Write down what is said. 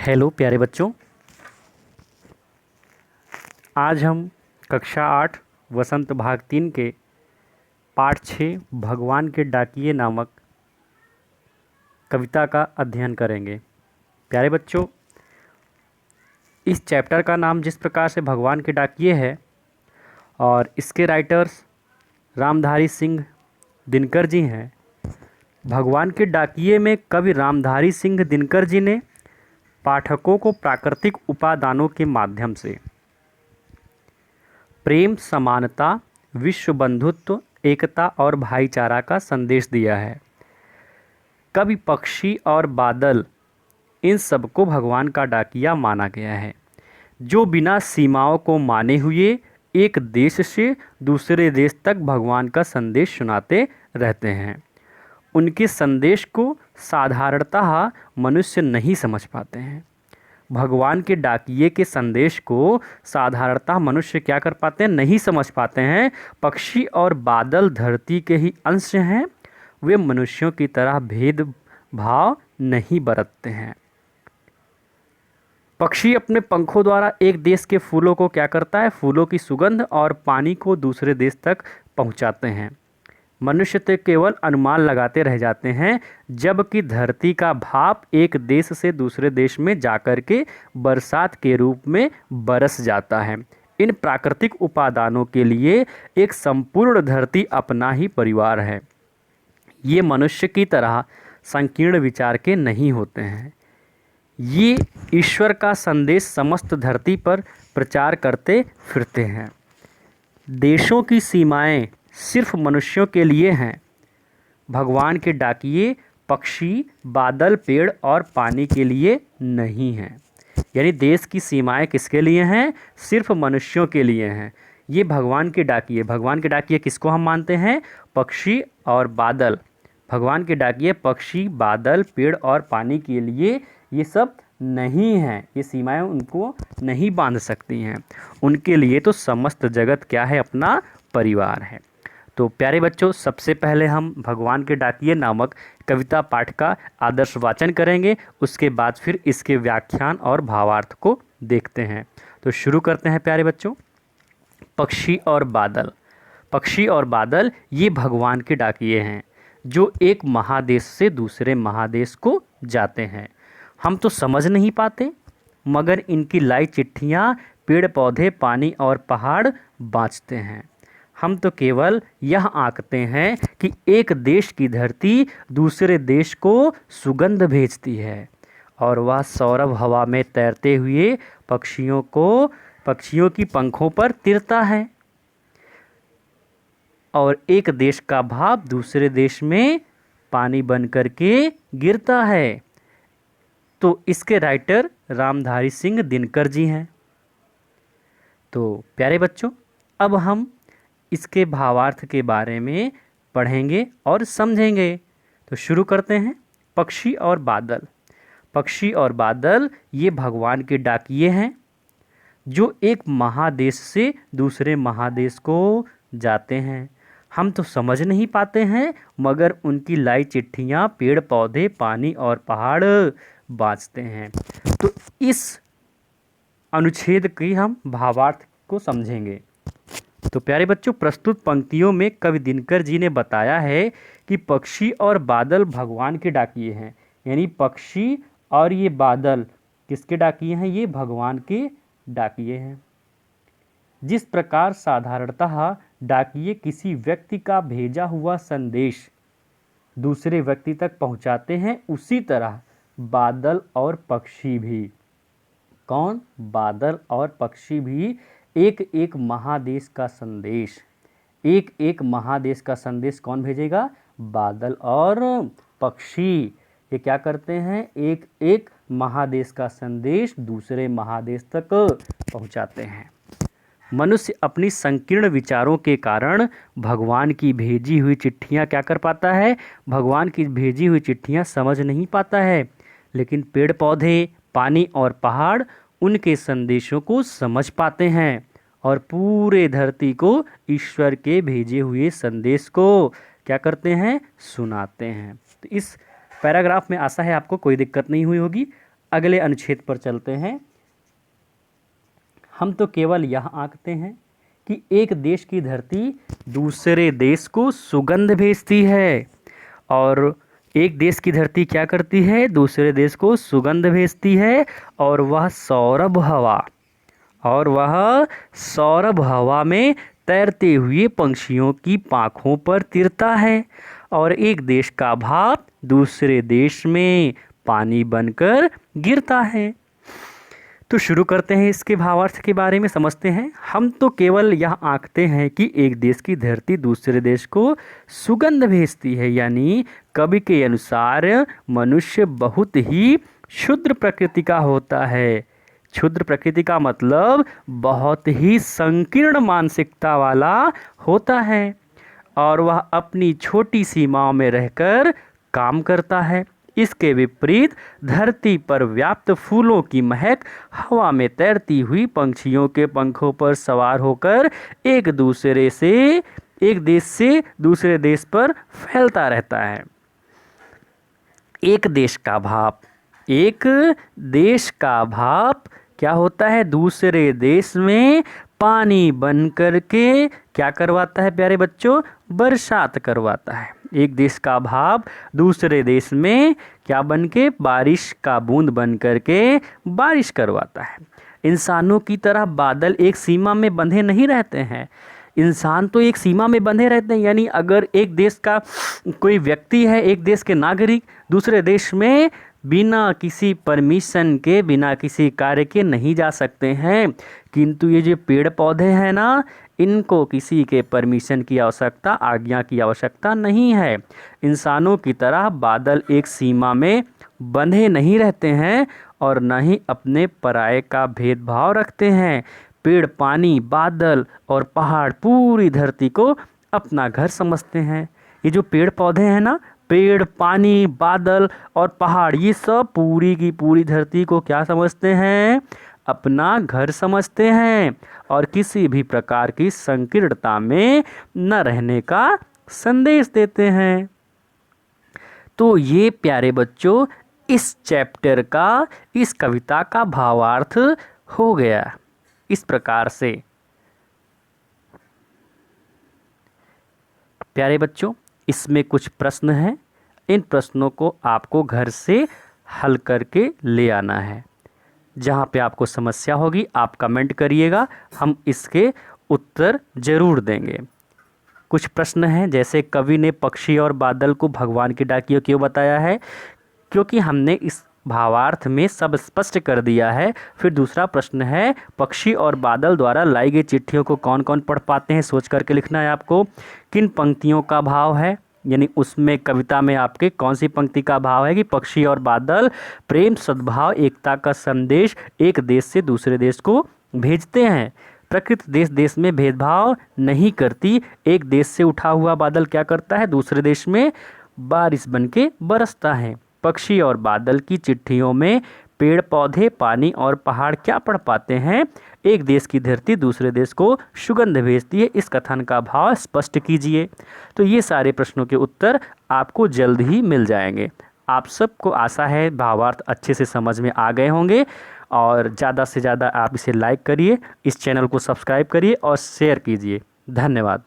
Hello प्यारे बच्चों, आज हम कक्षा 8 वसंत भाग 3 के पाठ 6 भगवान के डाकिये नामक कविता का अध्ययन करेंगे। प्यारे बच्चों, इस चैप्टर का नाम जिस प्रकार से भगवान के डाकिये है और इसके राइटर्स रामधारी सिंह दिनकर जी हैं। भगवान के डाकिये में कवि रामधारी सिंह दिनकर जी ने पाठकों को प्राकृतिक उपादानों के माध्यम से प्रेम, समानता, विश्व बंधुत्व, एकता और भाईचारा का संदेश दिया है। कवि पक्षी और बादल, इन सबको भगवान का डाकिया माना गया है, जो बिना सीमाओं को माने हुए एक देश से दूसरे देश तक भगवान का संदेश सुनाते रहते हैं। उनके संदेश को साधारणतः मनुष्य नहीं समझ पाते हैं। भगवान के डाकिये के संदेश को साधारणतः मनुष्य क्या कर पाते हैं, नहीं समझ पाते हैं। पक्षी और बादल धरती के ही अंश हैं, वे मनुष्यों की तरह भेदभाव नहीं बरतते हैं। पक्षी अपने पंखों द्वारा एक देश के फूलों को क्या करता है, फूलों की सुगंध और पानी को दूसरे देश तक पहुंचाते हैं। मनुष्य तो केवल अनुमान लगाते रह जाते हैं, जबकि धरती का भाप एक देश से दूसरे देश में जाकर के बरसात के रूप में बरस जाता है। इन प्राकृतिक उपादानों के लिए एक संपूर्ण धरती अपना ही परिवार है। ये मनुष्य की तरह संकीर्ण विचार के नहीं होते हैं। ये ईश्वर का संदेश समस्त धरती पर प्रचार करते फिरते हैं। देशों की सीमाएं सिर्फ मनुष्यों के लिए हैं। भगवान के डाकिये पक्षी, बादल, पेड़ और पानी के लिए नहीं हैं। यानी देश की सीमाएं किसके लिए हैं, सिर्फ मनुष्यों के लिए हैं। ये भगवान के डाकिये किसको हम मानते हैं, पक्षी और बादल। भगवान के डाकिये पक्षी, बादल, पेड़ और पानी के लिए ये सब नहीं हैं। ये सीमाएं उनको नहीं बांध सकती हैं। उनके लिए तो समस्त जगत क्या है, अपना परिवार है। तो प्यारे बच्चों, सबसे पहले हम भगवान के डाकिये नामक कविता पाठ का आदर्श वाचन करेंगे। उसके बाद फिर इसके व्याख्यान और भावार्थ को देखते हैं। तो शुरू करते हैं प्यारे बच्चों। पक्षी और बादल। पक्षी और बादल ये भगवान के डाकिये हैं, जो एक महादेश से दूसरे महादेश को जाते हैं। हम तो समझ नहीं पाते, मगर इनकी लाई चिट्ठियाँ पेड़ पौधे, पानी और पहाड़ बाँचते हैं। हम तो केवल यह आंकते हैं कि एक देश की धरती दूसरे देश को सुगंध भेजती है, और वह सौरभ हवा में तैरते हुए पक्षियों की पंखों पर तिरता है, और एक देश का भाप दूसरे देश में पानी बन करके गिरता है। तो इसके राइटर रामधारी सिंह दिनकर जी हैं। तो प्यारे बच्चों, अब हम इसके भावार्थ के बारे में पढ़ेंगे और समझेंगे। तो शुरू करते हैं। पक्षी और बादल। पक्षी और बादल ये भगवान के डाकिये हैं, जो एक महादेश से दूसरे महादेश को जाते हैं। हम तो समझ नहीं पाते हैं, मगर उनकी लाई चिट्ठियाँ पेड़ पौधे, पानी और पहाड़ बाँचते हैं। तो इस अनुच्छेद की हम भावार्थ को समझेंगे। तो प्यारे बच्चों, प्रस्तुत पंक्तियों में कवि दिनकर जी ने बताया है कि पक्षी और बादल भगवान के डाकिये हैं। यानी पक्षी और ये बादल किसके डाकिये हैं, ये भगवान के डाकिये हैं। जिस प्रकार साधारणतः डाकिये किसी व्यक्ति का भेजा हुआ संदेश दूसरे व्यक्ति तक पहुंचाते हैं, उसी तरह बादल और पक्षी भी, कौन, बादल और पक्षी भी एक एक महादेश का संदेश कौन भेजेगा, बादल और पक्षी। ये क्या करते हैं, एक एक महादेश का संदेश दूसरे महादेश तक पहुंचाते हैं। मनुष्य अपनी संकीर्ण विचारों के कारण भगवान की भेजी हुई चिट्ठियां क्या कर पाता है, भगवान की भेजी हुई चिट्ठियां समझ नहीं पाता है। लेकिन पेड़ पौधे, पानी और पहाड़ उनके संदेशों को समझ पाते हैं और पूरे धरती को ईश्वर के भेजे हुए संदेश को क्या करते हैं, सुनाते हैं। तो इस पैराग्राफ में आशा है आपको कोई दिक्कत नहीं हुई होगी। अगले अनुच्छेद पर चलते हैं। हम तो केवल यह आंकते हैं कि एक देश की धरती दूसरे देश को सुगंध भेजती है, और एक देश की धरती क्या करती है, दूसरे देश को सुगंध भेजती है, और वह सौरभ हवा में तैरते हुए पंछियों की पाँखों पर तिरता है, और एक देश का भाप दूसरे देश में पानी बनकर गिरता है। तो शुरू करते हैं, इसके भावार्थ के बारे में समझते हैं। हम तो केवल यह आंकते हैं कि एक देश की धरती दूसरे देश को सुगंध भेजती है, यानी कवि के अनुसार मनुष्य बहुत ही क्षुद्र प्रकृति का होता है। क्षुद्र प्रकृति का मतलब बहुत ही संकीर्ण मानसिकता वाला होता है, और वह अपनी छोटी सीमाओं में रहकर काम करता है। इसके विपरीत धरती पर व्याप्त फूलों की महक हवा में तैरती हुई पंछियों के पंखों पर सवार होकर एक देश से दूसरे देश पर फैलता रहता है। एक देश का भाप क्या होता है, दूसरे देश में पानी बन करके क्या करवाता है प्यारे बच्चों, बरसात करवाता है। एक देश का भाप दूसरे देश में क्या बन के, बारिश का बूंद बन करके बारिश करवाता है। इंसानों की तरह बादल एक सीमा में बंधे नहीं रहते हैं। इंसान तो एक सीमा में बंधे रहते हैं, यानी अगर एक देश का कोई व्यक्ति है, एक देश के नागरिक दूसरे देश में बिना किसी परमिशन के, बिना किसी कार्य के नहीं जा सकते हैं। किंतु ये जो पेड़ पौधे हैं ना, इनको किसी के परमिशन की आवश्यकता, आज्ञा की आवश्यकता नहीं है। इंसानों की तरह बादल एक सीमा में बंधे नहीं रहते हैं और न ही अपने पराये का भेदभाव रखते हैं। पेड़, पानी, बादल और पहाड़ पूरी धरती को अपना घर समझते हैं। ये जो पेड़ पौधे हैं ना, पेड़, पानी, बादल और पहाड़, ये सब पूरी की पूरी धरती को क्या समझते हैं, अपना घर समझते हैं, और किसी भी प्रकार की संकीर्णता में न रहने का संदेश देते हैं। तो ये प्यारे बच्चों इस चैप्टर का, इस कविता का भावार्थ हो गया इस प्रकार से। प्यारे बच्चों, इसमें कुछ प्रश्न हैं, इन प्रश्नों को आपको घर से हल करके ले आना है। जहाँ पे आपको समस्या होगी आप कमेंट करिएगा, हम इसके उत्तर जरूर देंगे। कुछ प्रश्न हैं, जैसे कवि ने पक्षी और बादल को भगवान की डाकियों क्यों बताया है, क्योंकि हमने इस भावार्थ में सब स्पष्ट कर दिया है। फिर दूसरा प्रश्न है, पक्षी और बादल द्वारा लाई गई चिट्ठियों को कौन कौन पढ़ पाते हैं, सोच करके लिखना है आपको। किन पंक्तियों का भाव है, यानी उसमें कविता में आपके कौन सी पंक्ति का भाव है कि पक्षी और बादल प्रेम, सद्भाव, एकता का संदेश एक देश से दूसरे देश को भेजते हैं। प्रकृति देश देश में भेदभाव नहीं करती। एक देश से उठा हुआ बादल क्या करता है, दूसरे देश में बारिश बन के बरसता है। पक्षी और बादल की चिट्ठियों में पेड़, पौधे, पानी और पहाड़ क्या पढ़ पाते हैं, एक देश की धरती दूसरे देश को सुगंध भेजती है। इस कथन का भाव स्पष्ट कीजिए। तो ये सारे प्रश्नों के उत्तर आपको जल्द ही मिल जाएंगे। आप सबको आशा है भावार्थ अच्छे से समझ में आ गए होंगे, और ज़्यादा से ज़्यादा आप इसे लाइक करिए, इस चैनल को सब्सक्राइब करिए और शेयर कीजिए। धन्यवाद।